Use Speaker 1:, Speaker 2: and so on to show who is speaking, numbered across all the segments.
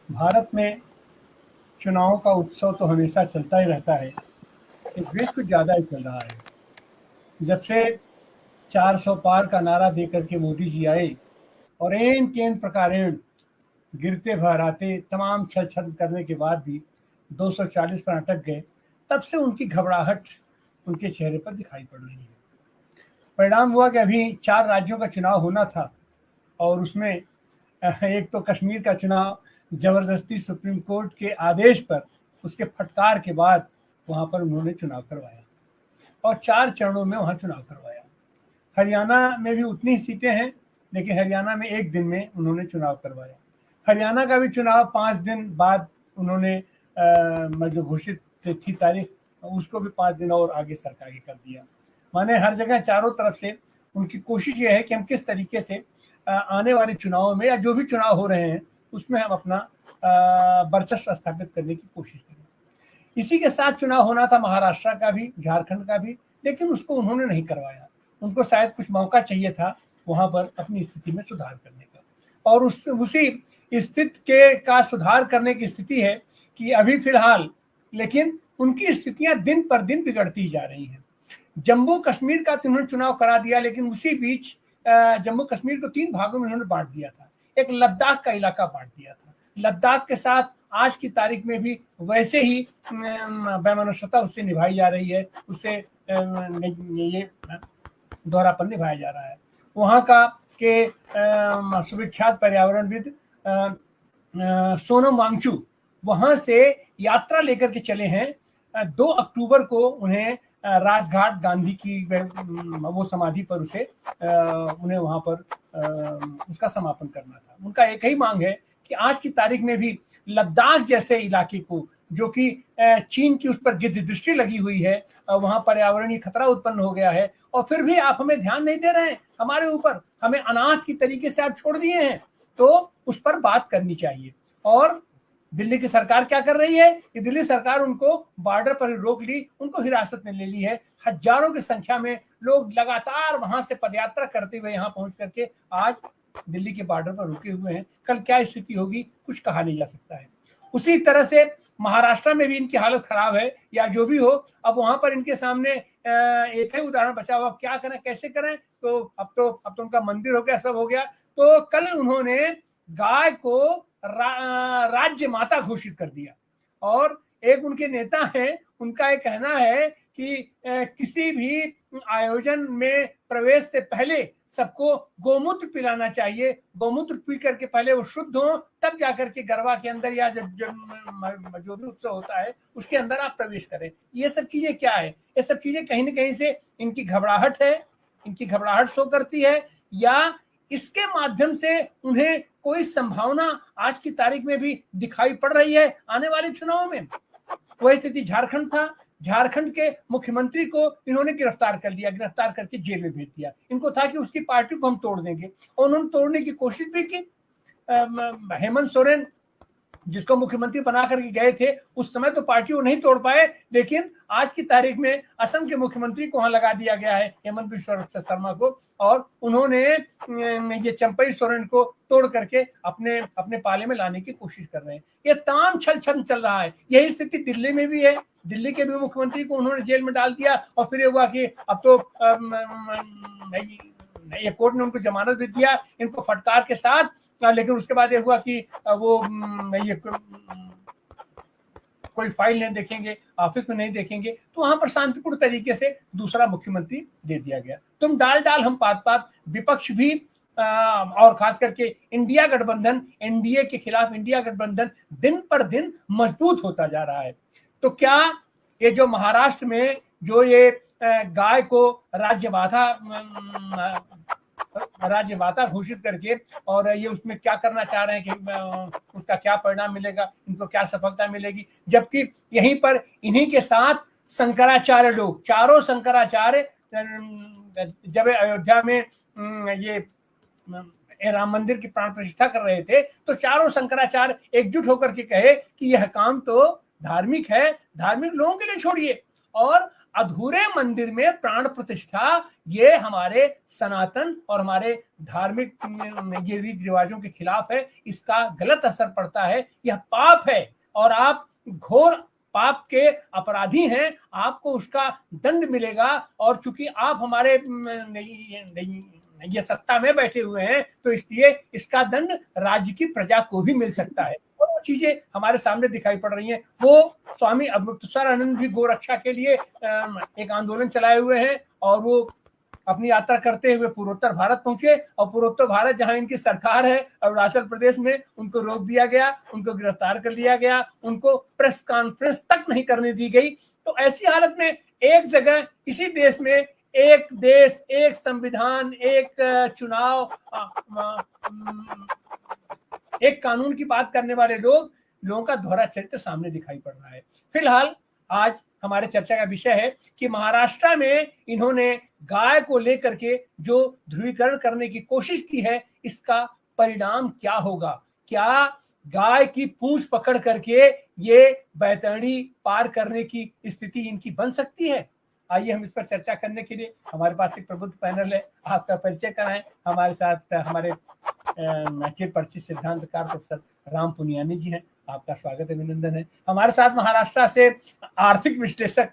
Speaker 1: भारत में चुनाव का उत्सव तो हमेशा चलता ही रहता है। इस बीच कुछ ज़्यादा ही चल रहा है। जब से 400 पार का नारा देकर के मोदी जी आए और एन केन प्रकारेण गिरते भराते तमाम छल छल करने के बाद भी 240 पर अटक गए, तब से उनकी घबराहट उनके चेहरे पर दिखाई पड़ रही है। परिणाम हुआ कि अभी 4 राज्यों का चुनाव होना था और उसमें एक तो कश्मीर का चुनाव जबरदस्ती सुप्रीम कोर्ट के आदेश पर, उसके फटकार के बाद वहां पर उन्होंने चुनाव करवाया और 4 चरणों में वहां चुनाव करवाया। हरियाणा में भी उतनी ही सीटें हैं, लेकिन हरियाणा में एक दिन में उन्होंने चुनाव करवाया। हरियाणा का भी चुनाव 5 दिन बाद उन्होंने जो घोषित थी तारीख, उसको भी 5 दिन और आगे सरका के कर दिया। माने हर जगह चारों तरफ से उनकी कोशिश ये है कि हम किस तरीके से आने वाले चुनावों में या जो भी चुनाव हो रहे हैं उसमें हम अपना वर्चस्व स्थापित करने की कोशिश करें। इसी के साथ चुनाव होना था महाराष्ट्र का भी, झारखंड का भी, लेकिन उसको उन्होंने नहीं करवाया। उनको शायद कुछ मौका चाहिए था वहां पर अपनी स्थिति में सुधार करने का, और उसी स्थिति के का सुधार करने की स्थिति है कि अभी फिलहाल, लेकिन उनकी स्थितियां दिन पर दिन बिगड़ती जा रही हैं। जम्मू कश्मीर का तो उन्होंने चुनाव करा दिया, लेकिन उसी बीच जम्मू कश्मीर को 3 भागों में उन्होंने बांट दिया था। एक लद्दाख का इलाका बांट दिया था। लद्दाख के साथ आज की तारीख में भी वैसे ही वैमनस्यता उससे निभाई जा रही है, उससे ये दोहरापन निभाया जा रहा है। वहाँ का के सुविख्यात पर्यावरणविद सोनम वांगचुक वहां से यात्रा लेकर के चले हैं। 2 अक्टूबर को उन्हें राजघाट गांधी की वो समाधि पर उन्हें वहां पर उसका समापन करना था। उनका एक ही मांग है कि आज की तारीख में भी लद्दाख जैसे इलाके को, जो कि चीन की उस पर गिद्ध दृष्टि लगी हुई है, वहां पर्यावरणीय खतरा उत्पन्न हो गया है, और फिर भी आप हमें ध्यान नहीं दे रहे हैं हमारे ऊपर, हमें अनाथ की तरीके से आप छोड़ दिए हैं, तो उस पर बात करनी चाहिए। और दिल्ली की सरकार क्या कर रही है कि दिल्ली सरकार उनको बॉर्डर पर रोक ली, उनको हिरासत में ले ली है। हजारों की संख्या में लोग लगातार वहां से पदयात्रा करते हुए यहां पहुंच करके आज दिल्ली के बॉर्डर पर रुके हुए हैं। कल क्या स्थिति होगी कुछ कहा नहीं जा सकता है। उसी तरह से महाराष्ट्र में भी इनकी हालत खराब है, या जो भी हो, अब वहां पर इनके सामने एक ही उदाहरण बचा हुआ, क्या करें कैसे करें। तो अब तो उनका मंदिर हो गया, सब हो गया। तो कल उन्होंने गाय को राज्य माता घोषित कर दिया, और एक उनके नेता हैं, उनका एक कहना है कि किसी भी आयोजन में प्रवेश से पहले सबको गोमूत्र पिलाना चाहिए, गोमूत्र पी करके पहले वो शुद्ध हो, तब जाकर के गरबा के अंदर या जो भी उत्सव होता है उसके अंदर आप प्रवेश करें। ये सब चीजें क्या है? ये सब चीजें कहीं ना कहीं से इनकी घबराहट है, इनकी घबराहट शो करती है, या इसके माध्यम से उन्हें कोई संभावना आज की तारीख में भी दिखाई पड़ रही है आने वाले चुनाव में। वही स्थिति झारखंड था। झारखंड के मुख्यमंत्री को इन्होंने गिरफ्तार कर लिया, गिरफ्तार करके जेल में भेज दिया। इनको था कि उसकी पार्टी को हम तोड़ देंगे, और उन्होंने तोड़ने की कोशिश भी की। हेमंत सोरेन जिसको मुख्यमंत्री बना करके गए थे, उस समय तो पार्टी को नहीं तोड़ पाए, लेकिन आज की तारीख में असम के मुख्यमंत्री को वहां लगा दिया गया है, हेमंत बिश्व शर्मा को, और उन्होंने ये चंपई सोरेन को तोड़ करके अपने अपने पाले में लाने की कोशिश कर रहे हैं। ये तमाम छल छल चल रहा है। यही स्थिति दिल्ली में भी है। दिल्ली के भी मुख्यमंत्री को उन्होंने जेल में डाल दिया, और फिर ये हुआ कि अब तो ये कोर्ट ने उनको जमानत भी दिया इनको फटकार के साथ, लेकिन उसके बाद ये हुआ कि वो ये कोई फाइल नहीं देखेंगे, ऑफिस में नहीं देखेंगे, तो वहां पर शांतिपूर्ण तरीके से दूसरा मुख्यमंत्री दे दिया गया। तुम डाल डाल हम पात पात, विपक्ष भी और खास करके इंडिया गठबंधन, एनडीए के खिलाफ इंडिया गठबंधन दिन पर दिन मजबूत होता जा रहा है। तो क्या ये जो महाराष्ट्र में जो ये गाय को राज्यमाता घोषित करके, और ये उसमें क्या करना चाह रहे हैं कि उसका क्या परिणाम मिलेगा, इनको क्या सफलता मिलेगी, जबकि यहीं पर इन्हीं के साथ शंकराचार्य लोग, चारों शंकराचार्य जब अयोध्या में ये राम मंदिर की प्राण प्रतिष्ठा कर रहे थे, तो चारों शंकराचार्य एकजुट होकर के कहे कि यह काम तो धार्मिक है, धार्मिक लोगों के लिए छोड़िए, और अधूरे मंदिर में प्राण प्रतिष्ठा, ये हमारे सनातन और हमारे धार्मिक ये रीति रिवाजों के खिलाफ है। इसका गलत असर पड़ता है, यह पाप है और आप घोर पाप के अपराधी हैं, आपको उसका दंड मिलेगा। और चूंकि आप हमारे ये सत्ता में बैठे हुए हैं, तो इसलिए इसका दंड राज्य की प्रजा को भी मिल सकता है। और वो चीजें हमारे सामने दिखाई पड़ रही हैं। वो स्वामी अमृतसरानंद भी गोरक्षा के लिए एक आंदोलन चलाए हुए हैं और वो अपनी यात्रा करते हुए पूर्वोत्तर भारत पहुंचे और पूर्वोत्तर भारत जहां इनकी सरकार है अरुणाचल प्रदेश में, उनको रोक दिया गया, उनको गिरफ्तार कर लिया गया, उनको प्रेस कॉन्फ्रेंस तक नहीं करने दी गई। तो ऐसी हालत में एक जगह इसी देश में एक देश, एक संविधान, एक चुनाव, एक कानून की बात करने वाले लोगों का दोहरा चरित्र सामने दिखाई पड़ रहा है। फिलहाल आज हमारे चर्चा का विषय है कि महाराष्ट्र में इन्होंने गाय को लेकर के जो ध्रुवीकरण करने की कोशिश की है, इसका परिणाम क्या होगा। क्या गाय की पूंछ पकड़ करके ये बैतरणी पार करने की स्थिति इनकी बन सकती है? आइए हम इस पर चर्चा करने के लिए हमारे पास एक प्रबुद्ध पैनल है। आपका परिचय कराएं। हमारे साथ हमारे चिर परिचित सिद्धांतकार प्रोफेसर राम पुनियानी जी हैं। आपका स्वागत है, अभिनंदन है। हमारे साथ महाराष्ट्र से आर्थिक विश्लेषक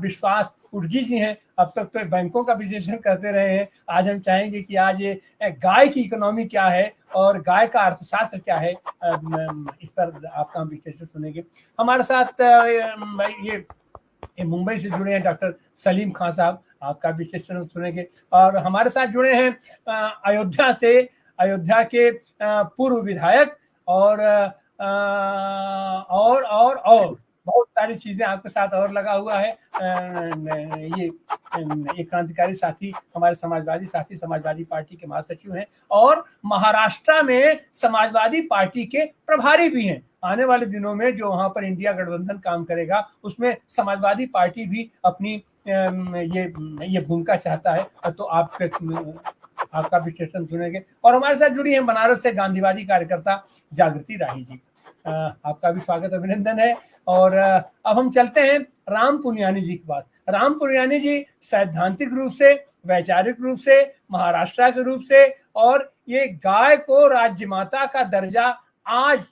Speaker 1: विश्वास उडगी जी हैं। अब तक तो बैंकों का विश्लेषण करते रहे हैं। आज हम चाहेंगे कि आज ये गाय की इकोनॉमी क्या है और गाय का अर्थशास्त्र क्या है, इस पर आपका हम विश्लेषण सुनेंगे। हमारे साथ ये मुंबई से जुड़े हैं डॉक्टर सलीम खान साहब, आपका विश्लेषण सुनेंगे। और हमारे साथ जुड़े हैं अयोध्या से, अयोध्या के पूर्व विधायक और बहुत सारी चीजें आपके साथ और लगा हुआ है। ये एक क्रांतिकारी साथी, हमारे समाजवादी साथी, समाजवादी पार्टी के महासचिव हैं और महाराष्ट्र में समाजवादी पार्टी के प्रभारी भी हैं। आने वाले दिनों में जो वहां पर इंडिया गठबंधन काम करेगा, उसमें समाजवादी पार्टी भी अपनी ये भूमिका चाहता है। तो आपका विश्लेषण सुनेंगे। और हमारे साथ जुड़ी हैं बनारस से गांधीवादी कार्यकर्ता जागृति राही जी। आपका भी स्वागत, अभिनंदन है। और अब हम चलते हैं राम पुनियानी जी के पास। राम पुनियानी जी सैद्धांतिक रूप से, वैचारिक रूप से, महाराष्ट्र के रूप से, और ये गाय को राज्य माता का दर्जा आज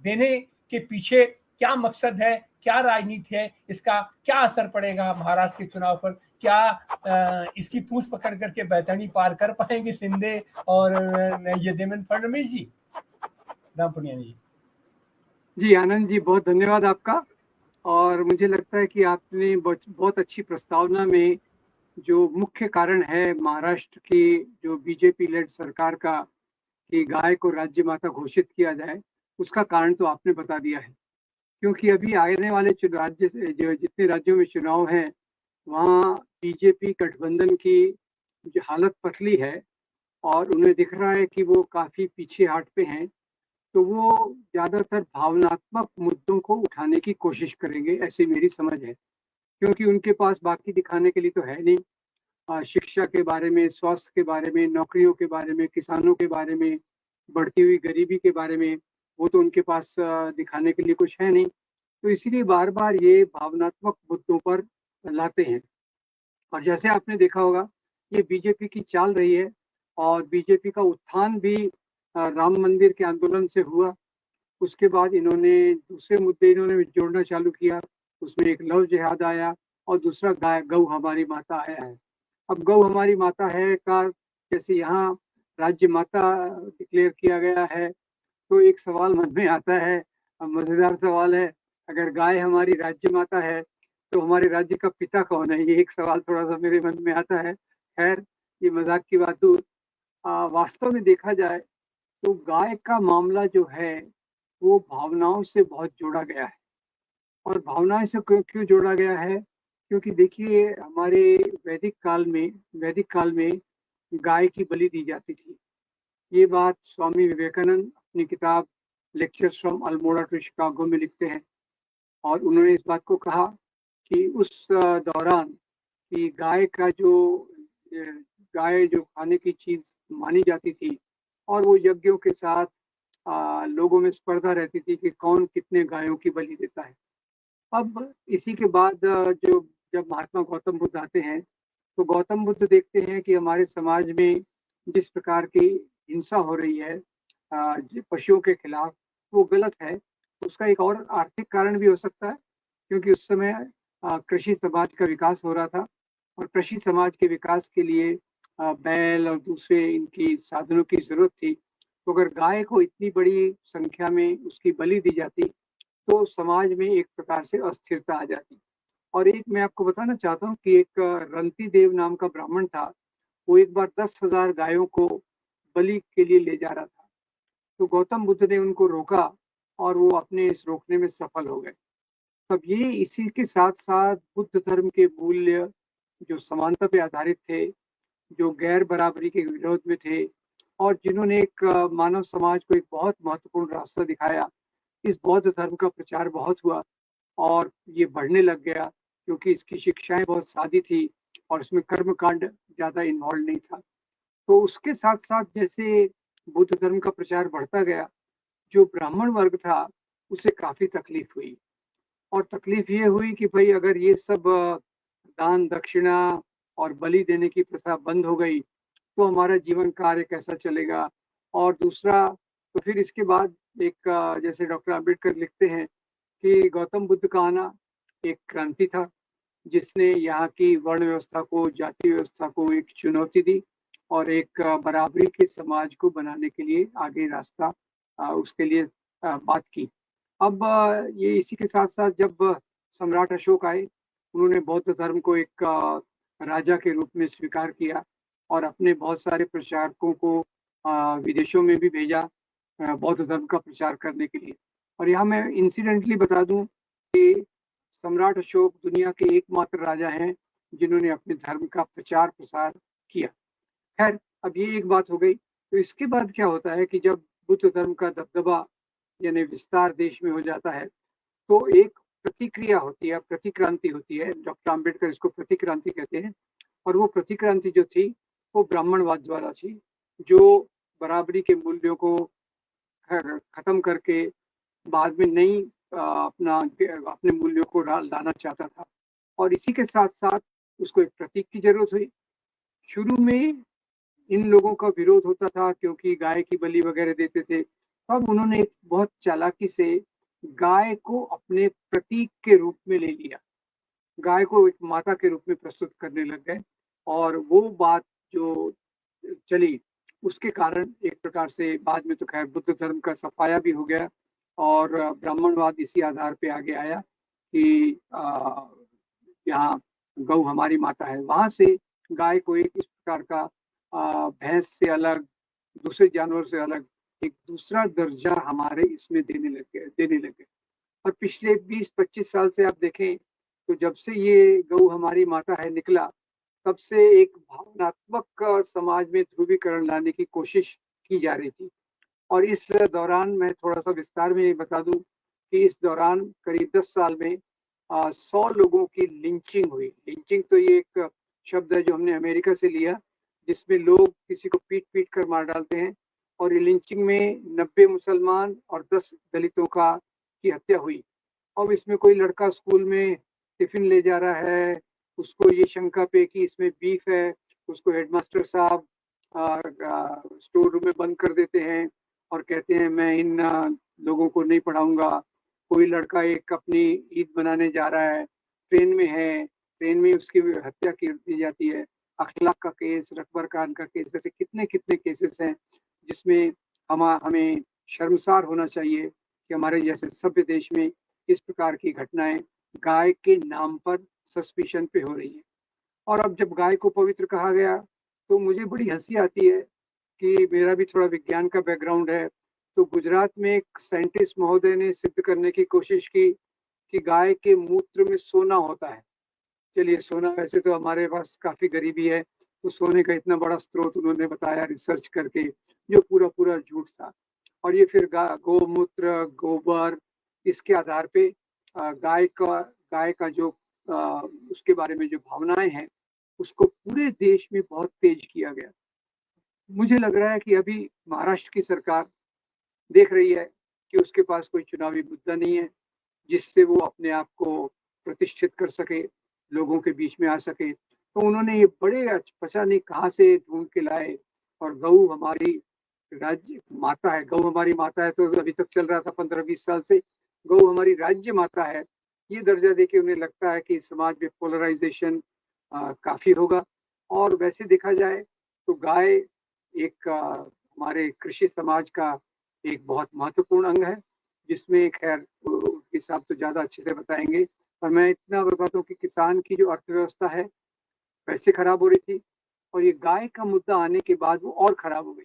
Speaker 1: देने के पीछे क्या मकसद है, क्या राजनीति है, इसका क्या असर पड़ेगा महाराष्ट्र के चुनाव पर, क्या इसकी पूंछ पकड़ करके बैतरणी पार कर पाएंगे शिंदे और ये देवेंद्र फडणवीस जी? राम पुनियानी जी।
Speaker 2: जी आनंद जी, बहुत धन्यवाद आपका। और मुझे लगता है कि आपने बहुत अच्छी प्रस्तावना में जो मुख्य कारण है महाराष्ट्र की जो बीजेपी लेड सरकार का कि गाय को राज्य माता घोषित किया जाए, उसका कारण तो आपने बता दिया है। क्योंकि अभी आने वाले राज्य से जो जितने राज्यों में चुनाव हैं, वहाँ बीजेपी गठबंधन की जो हालत पतली है और उन्हें दिख रहा है कि वो काफ़ी पीछे हाट पे हैं, तो वो ज़्यादातर भावनात्मक मुद्दों को उठाने की कोशिश करेंगे, ऐसी मेरी समझ है। क्योंकि उनके पास बाकी दिखाने के लिए तो है नहीं। शिक्षा के बारे में, स्वास्थ्य के बारे में, नौकरियों के बारे में, किसानों के बारे में, बढ़ती हुई गरीबी के बारे में, वो तो उनके पास दिखाने के लिए कुछ है नहीं। तो इसीलिए बार बार ये भावनात्मक मुद्दों पर लाते हैं। और जैसे आपने देखा होगा, ये बीजेपी की चाल रही है। और बीजेपी का उत्थान भी राम मंदिर के आंदोलन से हुआ। उसके बाद इन्होंने दूसरे मुद्दे इन्होंने जोड़ना चालू किया। उसमें एक लव जिहाद आया और दूसरा गौ हमारी माता आया है। अब गौ हमारी माता है का जैसे यहाँ राज्य माता डिक्लेयर किया गया है, तो एक सवाल मन में आता है, मजेदार सवाल है, अगर गाय हमारी राज्य माता है तो हमारे राज्य का पिता कौन है? ये एक सवाल थोड़ा सा मेरे मन में आता है। खैर, ये मजाक की बात दूर। वास्तव में देखा जाए तो गाय का मामला जो है वो भावनाओं से बहुत जोड़ा गया है। और भावनाओं से क्यों जोड़ा गया है? क्योंकि देखिए, हमारे वैदिक काल में गाय की बलि दी जाती थी। ये बात स्वामी विवेकानंद अपनी किताब lectures from Almora to Chicago में लिखते हैं। और उन्होंने इस बात को कहा कि उस दौरान कि गाय जो खाने की चीज मानी जाती थी, और वो यज्ञों के साथ लोगों में स्पर्धा रहती थी कि कौन कितने गायों की बलि देता है। अब इसी के बाद जो जब महात्मा गौतम बुद्ध आते हैं तो गौतम बुद्ध देखते हैं कि हमारे समाज में जिस प्रकार की हिंसा हो रही है पशुओं के खिलाफ, वो गलत है। उसका एक और आर्थिक कारण भी हो सकता है, क्योंकि उस समय कृषि समाज का विकास हो रहा था और कृषि समाज के विकास के लिए बैल और दूसरे इनकी साधनों की जरूरत थी। तो अगर गाय को इतनी बड़ी संख्या में उसकी बलि दी जाती तो समाज में एक प्रकार से अस्थिरता आ जाती। और एक मैं आपको बताना चाहता हूँ कि एक रंती देव नाम का ब्राह्मण था, वो एक बार 10,000 गायों को बलि के लिए ले जा रहा था। तो गौतम बुद्ध ने उनको रोका और वो अपने इस रोकने में सफल हो गए। तब ये इसी के साथ साथ बुद्ध धर्म के मूल्य जो समानता पे आधारित थे, जो गैर बराबरी के विरोध में थे और जिन्होंने एक मानव समाज को एक बहुत महत्वपूर्ण रास्ता दिखाया, इस बौद्ध धर्म का प्रचार बहुत हुआ और ये बढ़ने लग गया, क्योंकि इसकी शिक्षाएं बहुत सादी थी और इसमें कर्म कांड ज्यादा इन्वॉल्व नहीं था। तो उसके साथ साथ जैसे बुद्ध धर्म का प्रचार बढ़ता गया, जो ब्राह्मण वर्ग था उसे काफी तकलीफ हुई। और तकलीफ ये हुई कि भाई अगर ये सब दान दक्षिणा और बलि देने की प्रथा बंद हो गई तो हमारा जीवन कार्य कैसा चलेगा। और दूसरा, तो फिर इसके बाद एक जैसे डॉक्टर अम्बेडकर लिखते हैं कि गौतम बुद्ध का आना एक क्रांति था, जिसने यहाँ की वर्ण व्यवस्था को, जाति व्यवस्था को एक चुनौती दी और एक बराबरी के समाज को बनाने के लिए आगे रास्ता उसके लिए बात की। अब ये इसी के साथ साथ जब सम्राट अशोक आए, उन्होंने बौद्ध धर्म को एक राजा के रूप में स्वीकार किया और अपने बहुत सारे प्रचारकों को विदेशों में भी भेजा बौद्ध धर्म का प्रचार करने के लिए। और यहाँ मैं इंसिडेंटली बता दूं कि सम्राट अशोक दुनिया के एकमात्र राजा हैं जिन्होंने अपने धर्म का प्रचार प्रसार किया। खैर, अब ये एक बात हो गई। तो इसके बाद क्या होता है कि जब बुद्ध धर्म का दबदबा यानी विस्तार देश में हो जाता है तो एक प्रतिक्रिया होती है, प्रतिक्रांति होती है। डॉक्टर अम्बेडकर इसको प्रतिक्रांति कहते हैं। और वो प्रतिक्रांति जो थी वो ब्राह्मणवाद द्वारा थी, जो बराबरी के मूल्यों को खत्म करके बाद में नई अपने मूल्यों को लाना चाहता था। और इसी के साथ साथ उसको एक प्रतीक की जरूरत हुई। शुरू में इन लोगों का विरोध होता था क्योंकि गाय की बलि वगैरह देते थे। तब उन्होंने एक बहुत चालाकी से गाय को अपने प्रतीक के रूप में ले लिया, गाय को एक माता के रूप में प्रस्तुत करने लग गए। और वो बात जो चली उसके कारण एक प्रकार से बाद में तो खैर बुद्ध धर्म का सफाया भी हो गया और ब्राह्मणवाद इसी आधार पे आगे आया कि यहाँ गौ हमारी माता है। वहां से गाय को एक इस प्रकार का भैंस से अलग, दूसरे जानवर से अलग एक दूसरा दर्जा हमारे इसमें देने लगे। और पिछले 20-25 साल से आप देखें तो जब से ये गौ हमारी माता है निकला, तब से एक भावनात्मक समाज में ध्रुवीकरण लाने की कोशिश की जा रही थी। और इस दौरान मैं थोड़ा सा विस्तार में बता दूं कि इस दौरान करीब 10 साल में 100 लोगों की लिंचिंग हुई। लिंचिंग तो ये एक शब्द है जो हमने अमेरिका से लिया, जिसमें लोग किसी को पीट पीट कर मार डालते हैं। और ये लिंचिंग में 90 मुसलमान और 10 दलितों की हत्या हुई। अब इसमें कोई लड़का स्कूल में टिफिन ले जा रहा है, उसको ये शंका पे कि इसमें बीफ है, उसको हेडमास्टर साहब स्टोर रूम में बंद कर देते हैं और कहते हैं मैं इन लोगों को नहीं पढ़ाऊंगा। कोई लड़का एक अपनी ईद मनाने जा रहा है, ट्रेन में है, ट्रेन में उसकी हत्या की दी जाती है। अखलाक का केस, रकबर खान का केस, ऐसे कितने कितने केसेस हैं जिसमें हमें शर्मसार होना चाहिए कि हमारे जैसे सभ्य देश में इस प्रकार की घटनाएं गाय के नाम पर सस्पिशन पे हो रही है। और अब जब गाय को पवित्र कहा गया तो मुझे बड़ी हंसी आती है कि मेरा भी थोड़ा विज्ञान का बैकग्राउंड है। तो गुजरात में एक साइंटिस्ट महोदय ने सिद्ध करने की कोशिश की कि गाय के मूत्र में सोना होता है। चलिए, सोना वैसे तो हमारे पास काफी गरीबी है, तो सोने का इतना बड़ा स्रोत उन्होंने बताया रिसर्च करके, जो पूरा पूरा झूठ था। और ये फिर गौमूत्र, गोबर, इसके आधार पे गाय का जो उसके बारे में जो भावनाएं हैं उसको पूरे देश में बहुत तेज किया गया। मुझे लग रहा है कि अभी महाराष्ट्र की सरकार देख रही है कि उसके पास कोई चुनावी मुद्दा नहीं है जिससे वो अपने आप को प्रतिष्ठित कर सके। लोगों के बीच में आ सके। तो उन्होंने ये बड़े पता नहीं कहाँ से ढूंढ के लाए, और गऊ हमारी राज्य माता है, गऊ हमारी माता है, तो अभी तक चल रहा था 15-20 साल से, गऊ हमारी राज्य माता है, ये दर्जा देके उन्हें लगता है कि समाज में पोलराइजेशन काफी होगा। और वैसे देखा जाए तो गाय एक हमारे कृषि समाज का एक बहुत महत्वपूर्ण अंग है, जिसमें खैर उसके हिसाब तो ज्यादा अच्छे से बताएंगे, पर मैं इतना बताता हूँ कि किसान की जो अर्थव्यवस्था है वैसे खराब हो रही थी, और ये गाय का मुद्दा आने के बाद वो और खराब हो गई,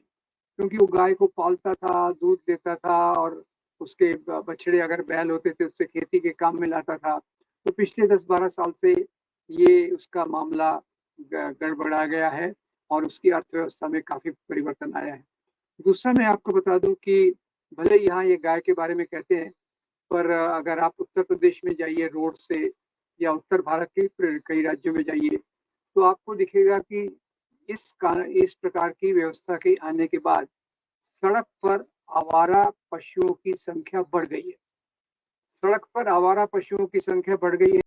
Speaker 2: क्योंकि वो गाय को पालता था, दूध देता था, और उसके बछड़े अगर बैल होते थे उससे खेती के काम में लाता था। तो पिछले 10-12 साल से ये उसका मामला गड़बड़ा गया है, और उसकी अर्थव्यवस्था में काफी परिवर्तन आया है। दूसरा मैं आपको बता दूं कि भले यहाँ ये गाय के बारे में कहते हैं, पर अगर आप उत्तर प्रदेश में जाइए रोड से, या उत्तर भारत के कई राज्यों में जाइए, तो आपको दिखेगा कि इस प्रकार की व्यवस्था के आने के बाद सड़क पर आवारा पशुओं की संख्या बढ़ गई है। सड़क पर आवारा पशुओं की संख्या बढ़ गई है।